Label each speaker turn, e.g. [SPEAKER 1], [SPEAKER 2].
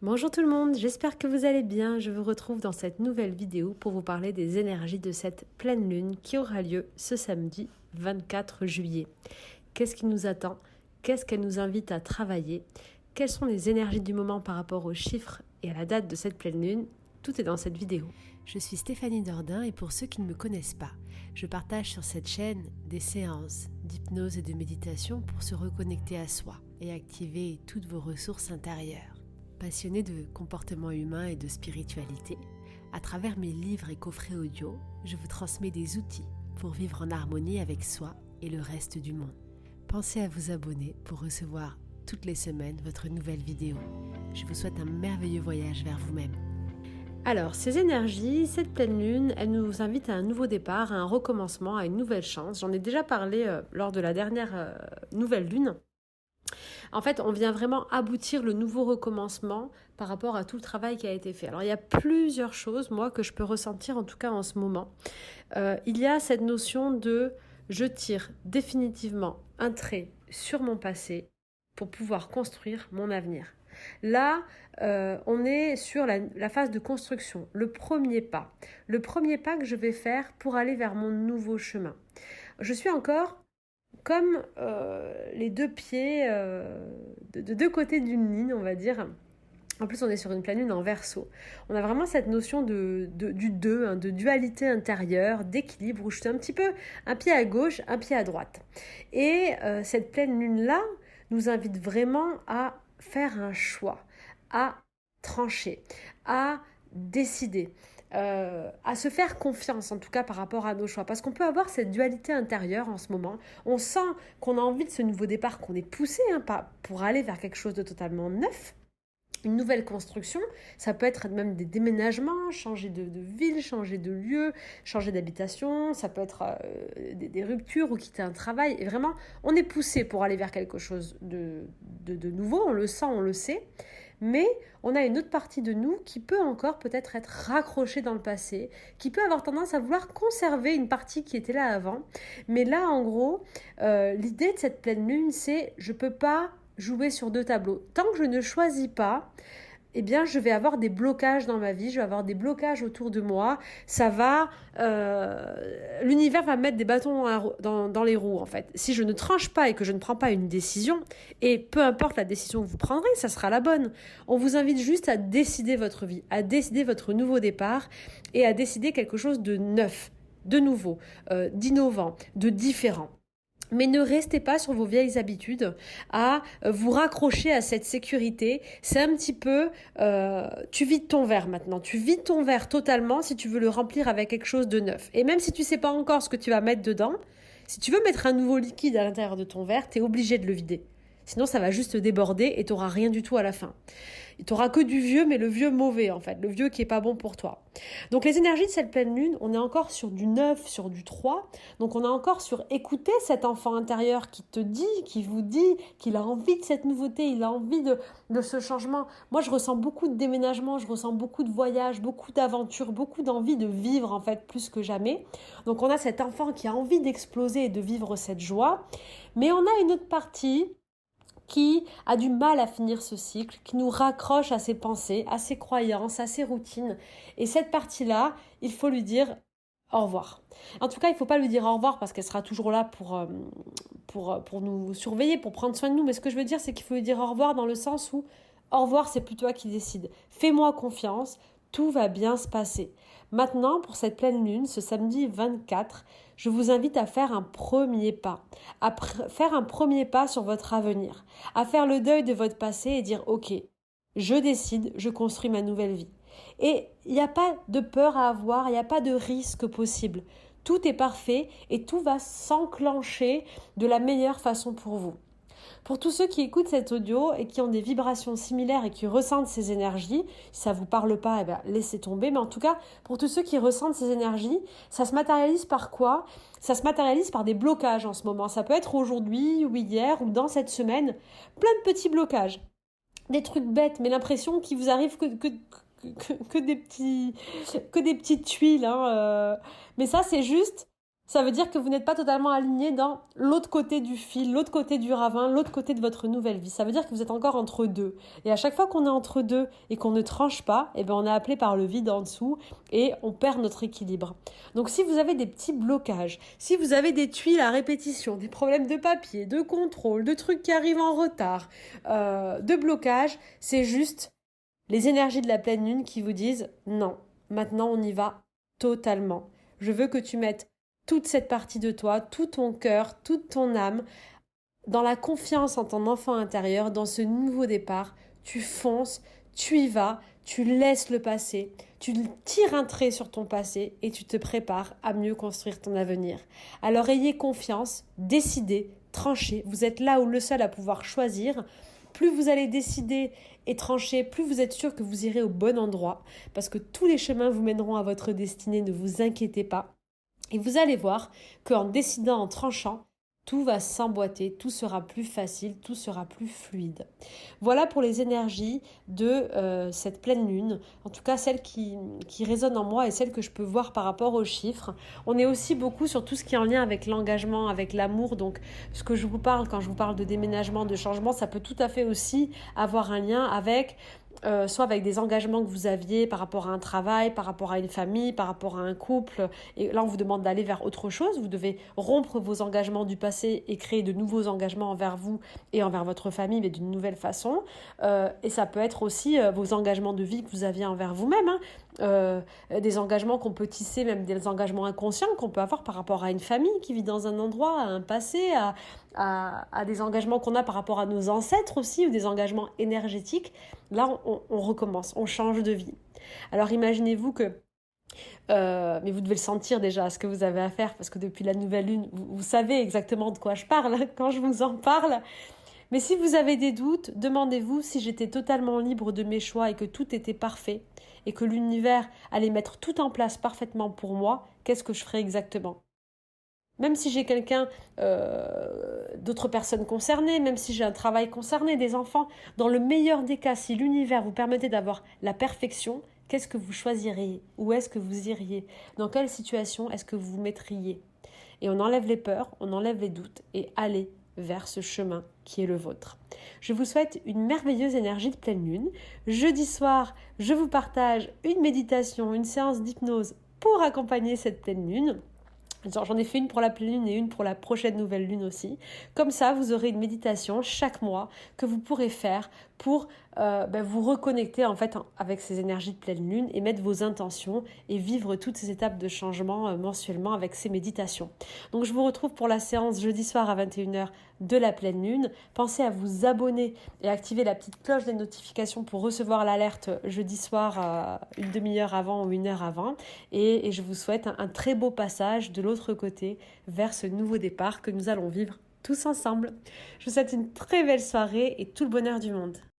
[SPEAKER 1] Bonjour tout le monde, j'espère que vous allez bien. Je vous retrouve dans cette nouvelle vidéo pour vous parler des énergies de cette pleine lune qui aura lieu ce samedi 24 juillet. Qu'est-ce qui nous attend? Qu'est-ce qu'elle nous invite à travailler? Quelles sont les énergies du moment par rapport aux chiffres et à la date de cette pleine lune? Tout est dans cette vidéo. Je suis Stéphanie Dordain et pour ceux qui ne me connaissent pas, je partage sur cette chaîne des séances d'hypnose et de méditation pour se reconnecter à soi et activer toutes vos ressources intérieures. Passionnée de comportement humain et de spiritualité, à travers mes livres et coffrets audio, je vous transmets des outils pour vivre en harmonie avec soi et le reste du monde. Pensez à vous abonner pour recevoir toutes les semaines votre nouvelle vidéo. Je vous souhaite un merveilleux voyage vers vous-même. Alors, ces énergies, cette pleine lune, elle nous invite à un nouveau départ, à un recommencement, à une nouvelle chance. J'en ai déjà parlé lors de la dernière nouvelle lune. En fait, on vient vraiment aboutir le nouveau recommencement par rapport à tout le travail qui a été fait. Alors, il y a plusieurs choses, moi, que je peux ressentir, en tout cas en ce moment. Il y a cette notion de je tire définitivement un trait sur mon passé pour pouvoir construire mon avenir. Là, on est sur la phase de construction, le premier pas. Le premier pas que je vais faire pour aller vers mon nouveau chemin. Je suis encore comme les deux pieds de deux côtés d'une ligne, on va dire. En plus, on est sur une pleine lune en Verseau. On a vraiment cette notion du deux, hein, de dualité intérieure, d'équilibre, où je suis un petit peu un pied à gauche, un pied à droite. Et cette pleine lune-là nous invite vraiment à faire un choix, à trancher, à décider. À se faire confiance en tout cas par rapport à nos choix, parce qu'on peut avoir cette dualité intérieure en ce moment. On sent qu'on a envie de ce nouveau départ, qu'on est poussé pour aller vers quelque chose de totalement neuf, une nouvelle construction. Ça peut être même des déménagements, changer de ville, changer de lieu, changer d'habitation, ça peut être des ruptures ou quitter un travail. Et vraiment, on est poussé pour aller vers quelque chose de nouveau, on le sent, on le sait. Mais on a une autre partie de nous qui peut encore peut-être être raccrochée dans le passé, qui peut avoir tendance à vouloir conserver une partie qui était là avant. Mais là, en gros, l'idée de cette pleine lune, c'est je ne peux pas jouer sur deux tableaux. Tant que je ne choisis pas, eh bien, je vais avoir des blocages dans ma vie, je vais avoir des blocages autour de moi. L'univers va mettre des bâtons dans les roues, en fait. Si je ne tranche pas et que je ne prends pas une décision, et peu importe la décision que vous prendrez, ça sera la bonne. On vous invite juste à décider votre vie, à décider votre nouveau départ et à décider quelque chose de neuf, de nouveau, d'innovant, de différent. Mais ne restez pas sur vos vieilles habitudes à vous raccrocher à cette sécurité. C'est un petit peu, tu vides ton verre maintenant. Tu vides ton verre totalement si tu veux le remplir avec quelque chose de neuf. Et même si tu ne sais pas encore ce que tu vas mettre dedans, si tu veux mettre un nouveau liquide à l'intérieur de ton verre, tu es obligé de le vider. Sinon, ça va juste déborder et tu n'auras rien du tout à la fin. Tu n'auras que du vieux, mais le vieux mauvais, en fait. Le vieux qui n'est pas bon pour toi. Donc, les énergies de cette pleine lune, on est encore sur du 9, sur du 3. Donc, on est encore sur écouter cet enfant intérieur qui vous dit qu'il a envie de cette nouveauté, il a envie de ce changement. Moi, je ressens beaucoup de déménagements, je ressens beaucoup de voyages, beaucoup d'aventures, beaucoup d'envie de vivre, en fait, plus que jamais. Donc, on a cet enfant qui a envie d'exploser et de vivre cette joie. Mais on a une autre partie qui a du mal à finir ce cycle, qui nous raccroche à ses pensées, à ses croyances, à ses routines. Et cette partie-là, il faut lui dire au revoir. En tout cas, il ne faut pas lui dire au revoir parce qu'elle sera toujours là pour nous surveiller, pour prendre soin de nous. Mais ce que je veux dire, c'est qu'il faut lui dire au revoir dans le sens où au revoir, c'est plus toi qui décides. Fais-moi confiance, tout va bien se passer. Maintenant, pour cette pleine lune, ce samedi 24, je vous invite à faire un premier pas, faire un premier pas sur votre avenir, à faire le deuil de votre passé et dire « Ok, je décide, je construis ma nouvelle vie ». Et il n'y a pas de peur à avoir, il n'y a pas de risque possible. Tout est parfait et tout va s'enclencher de la meilleure façon pour vous. Pour tous ceux qui écoutent cet audio et qui ont des vibrations similaires et qui ressentent ces énergies, si ça ne vous parle pas, laissez tomber. Mais en tout cas, pour tous ceux qui ressentent ces énergies, ça se matérialise par quoi? Ça se matérialise par des blocages en ce moment. Ça peut être aujourd'hui ou hier ou dans cette semaine. Plein de petits blocages. Des trucs bêtes, mais l'impression qu'il vous arrive que des petites tuiles. Mais ça, c'est juste Ça veut dire que vous n'êtes pas totalement aligné dans l'autre côté du fil, l'autre côté du ravin, l'autre côté de votre nouvelle vie. Ça veut dire que vous êtes encore entre deux. Et à chaque fois qu'on est entre deux et qu'on ne tranche pas, eh ben on est appelé par le vide en dessous et on perd notre équilibre. Donc si vous avez des petits blocages, si vous avez des tuiles à répétition, des problèmes de papier, de contrôle, de trucs qui arrivent en retard, de blocage, c'est juste les énergies de la pleine lune qui vous disent non, maintenant on y va totalement. Je veux que tu mettes toute cette partie de toi, tout ton cœur, toute ton âme, dans la confiance en ton enfant intérieur, dans ce nouveau départ, tu fonces, tu y vas, tu laisses le passé, tu tires un trait sur ton passé et tu te prépares à mieux construire ton avenir. Alors ayez confiance, décidez, tranchez, vous êtes là où le seul à pouvoir choisir. Plus vous allez décider et trancher, plus vous êtes sûr que vous irez au bon endroit, parce que tous les chemins vous mèneront à votre destinée, ne vous inquiétez pas. Et vous allez voir qu'en décidant, en tranchant, tout va s'emboîter, tout sera plus facile, tout sera plus fluide. Voilà pour les énergies de cette pleine lune, en tout cas celles qui résonnent en moi et celles que je peux voir par rapport aux chiffres. On est aussi beaucoup sur tout ce qui est en lien avec l'engagement, avec l'amour, donc ce que je vous parle quand je vous parle de déménagement, de changement, ça peut tout à fait aussi avoir un lien avec soit avec des engagements que vous aviez par rapport à un travail, par rapport à une famille, par rapport à un couple. Et là, on vous demande d'aller vers autre chose. Vous devez rompre vos engagements du passé et créer de nouveaux engagements envers vous et envers votre famille, mais d'une nouvelle façon. Et ça peut être aussi vos engagements de vie que vous aviez envers vous-même. Des engagements qu'on peut tisser, même des engagements inconscients qu'on peut avoir par rapport à une famille qui vit dans un endroit, à un passé, à des engagements qu'on a par rapport à nos ancêtres aussi, ou des engagements énergétiques. Là, on recommence, on change de vie. Alors imaginez-vous que, mais vous devez le sentir déjà, ce que vous avez à faire, parce que depuis la nouvelle lune, vous savez exactement de quoi je parle quand je vous en parle. Mais si vous avez des doutes, demandez-vous si j'étais totalement libre de mes choix et que tout était parfait, et que l'univers allait mettre tout en place parfaitement pour moi, qu'est-ce que je ferais exactement ? Même si j'ai quelqu'un, d'autres personnes concernées, même si j'ai un travail concerné, des enfants, dans le meilleur des cas, si l'univers vous permettait d'avoir la perfection, qu'est-ce que vous choisiriez ? Où est-ce que vous iriez ? Dans quelle situation est-ce que vous vous mettriez ? Et on enlève les peurs, on enlève les doutes et allez vers ce chemin qui est le vôtre. Je vous souhaite une merveilleuse énergie de pleine lune. Jeudi soir, je vous partage une méditation, une séance d'hypnose pour accompagner cette pleine lune. J'en ai fait une pour la pleine lune et une pour la prochaine nouvelle lune aussi. Comme ça, vous aurez une méditation chaque mois que vous pourrez faire pour vous reconnecter en fait avec ces énergies de pleine lune et mettre vos intentions et vivre toutes ces étapes de changement mensuellement avec ces méditations. Donc je vous retrouve pour la séance jeudi soir à 21h de la pleine lune. Pensez à vous abonner et activer la petite cloche des notifications pour recevoir l'alerte jeudi soir une demi-heure avant ou une heure avant. Et je vous souhaite un très beau passage de l'autre côté vers ce nouveau départ que nous allons vivre tous ensemble. Je vous souhaite une très belle soirée et tout le bonheur du monde.